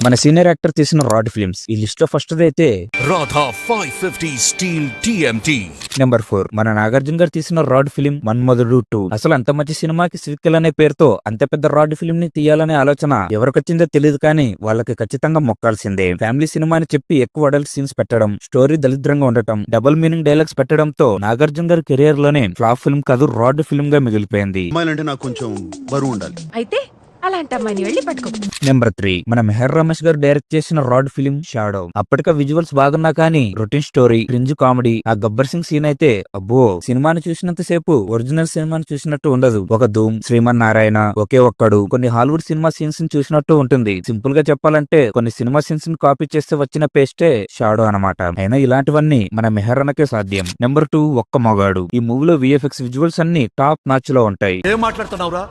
మన senior actor తీసిన rod films. ఈ లిస్ట్ లో ఫస్ట్ అయితే రాధా 550 స్టీల్ టీఎంటీ. నెంబర్ 4 మన నాగార్జున గారు తీసిన రాడ్ ఫిల్మ్ మన్మధుడు 2. అసలు అంత మంచి సినిమాకి సివికల్ అనే పేరుతో అంత పెద్ద రాడ్ ఫిల్మ్ ని తీయాలనే ఆలోచన ఎవరికొచ్చిందో తెలియదు, కానీ వాళ్ళకి ఖచ్చితంగా మొక్కాల్సిందే. ఫ్యామిలీ సినిమా అని చెప్పి ఎక్కువ అడల్ట్ సీన్స్ పెట్టడం, స్టోరీ దళిద్రంగా ఉండటం, డబుల్ మీనింగ్ డైలాగ్స్ పెట్టడంతో నాగార్జున గారి కెరియర్ లోనే ఫ్లాప్ ఫిల్మ్ కాదు, రాడ్ ఫిల్మ్ గా మిగిలిపోయింది. నాకు కొంచెం బరువు ఉండాలి. అయితే అలాంటి అమ్మాయిని వెళ్ళి పట్టుకో. నెంబర్ 3 మన మెహర్ రమేష్ గారు డైరెక్ట్ చేసిన రాడ్ ఫిల్మ్ షాడో. అప్పటికే విజువల్స్ బాగున్నా కానీ రొటీన్ స్టోరీ, క్రింజ్ కామెడీ, ఆ గబ్బర్ సింగ్ సీన్ అయితే అబ్బో, సినిమాని చూసినంత సేపు ఒరిజినల్ సినిమాని చూసినట్టు ఉండదు. ఒక ధూమ్, శ్రీమన్ నారాయణ, ఒకే ఒక్కడు, కొన్ని హాలీవుడ్ సినిమా సీన్స్ ని చూసినట్టు ఉంటుంది. సింపుల్ గా చెప్పాలంటే కొన్ని సినిమా సీన్స్ ని కాపీ చేస్తే వచ్చిన పేస్టే షాడో అన్నమాట. అయినా ఇలాంటివన్నీ మన మెహర్ అన్నకే సాధ్యం. నెంబర్ 2 ఒక్క మగాడు. ఈ మూవీలో విఎఫ్ఎక్స్ విజువల్స్ అన్ని టాప్ నాచ్ లో ఉంటాయి. ఏం మాట్లాడుతున్నావురా,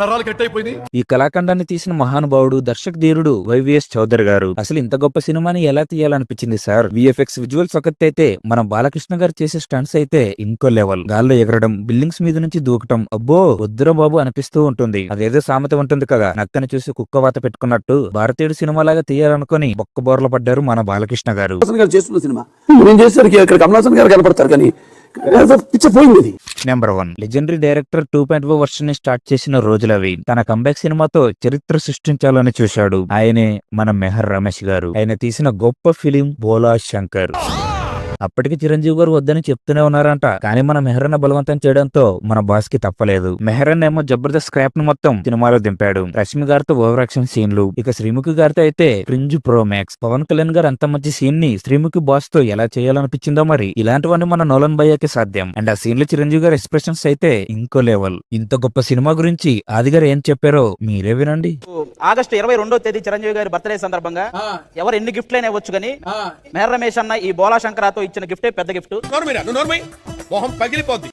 నరాలు కట్ అయిపోయింది. ఈ కళాఖండాన్ని తీసిన మహానుభావుడు దర్శక ధీరుడు వైవిఎస్ చౌదరి గారు. అసలు ఇంత గొప్ప సినిమాని ఎలా తీయాలనిపించింది సార్? విఎఫ్ఎక్స్ విజువల్స్ ఒకటైతే మన బాలకృష్ణ గారు చేసే స్టంట్స్ అయితే ఇంకో లెవెల్. గాల్లో ఎగరడం, బిల్డింగ్స్ మీద నుంచి దూకటం, అబ్బో వద్దురా బాబు అనిపిస్తూ ఉంటుంది. అదేదో సామెత ఉంటుంది కదా, నక్కని చూసి కుక్క వాత పెట్టుకున్నట్టు భారతీయుడు సినిమా లాగా తీయాలనుకుని బొక్క బోర్ల పడ్డారు మన బాలకృష్ణ గారు. చేస్తున్న సినిమా నేను చేసేసరికి అక్కడ కమలాసన్ గారు కనపడతారు, కానీ పోయింది. నెంబర్ 1 లెజెండరీ డైరెక్టర్ 2.0 వర్షన్ ని స్టార్ట్ చేసిన రోజులవి. తన కంబ్యాక్ సినిమాతో చరిత్ర సృష్టించాలని చూశాడు. ఆయనే మన మెహర్ రమేష్ గారు. ఆయన తీసిన గొప్ప ఫిలిం బోలా శంకర్. అప్పటికి చిరంజీవి గారు వద్దని చెప్తూనే ఉన్నారంట, కానీ మన మెహరన్న బలవంతం చేయడంతో మన బాస్ కి తప్పలేదు. మెహరన్ ఏమో జబర్దస్త్ స్క్రాప్ ను మొత్తం సినిమాలో దింపాడు. రష్మి గారితో ఓవర్ యాక్షన్ సీన్లు, ఇక శ్రీముఖి గారితో అయితే cringe pro max. Pawan Kalyan garu అంత మంచి సీన్ ని శ్రీముఖి బాస్ తో ఎలా చేయాలనిపించిందో మరి. ఇలాంటివన్నీ మన నోలన్ భయ్యకి సాధ్యం. అండ్ ఆ సీన్ లో చిరంజీవి గారి ఎక్స్ప్రెషన్స్ అయితే ఇంకో లెవెల్. ఇంత గొప్ప సినిమా గురించి ఆది గారు ఏం చెప్పారో మీరే వినండి. ఆగస్టు 22వ తేదీ చిరంజీవి గారి బర్త్డే సందర్భంగా ఎవరు ఎన్ని గిఫ్ట్లైనా ఇవ్వచ్చు, కానీ మెహర్ రమేష్ అన్న ఈ బోలా శంకరాతో ఇచ్చిన గిఫ్టే పెద్ద గిఫ్ట్. పగిలిపోద్ది.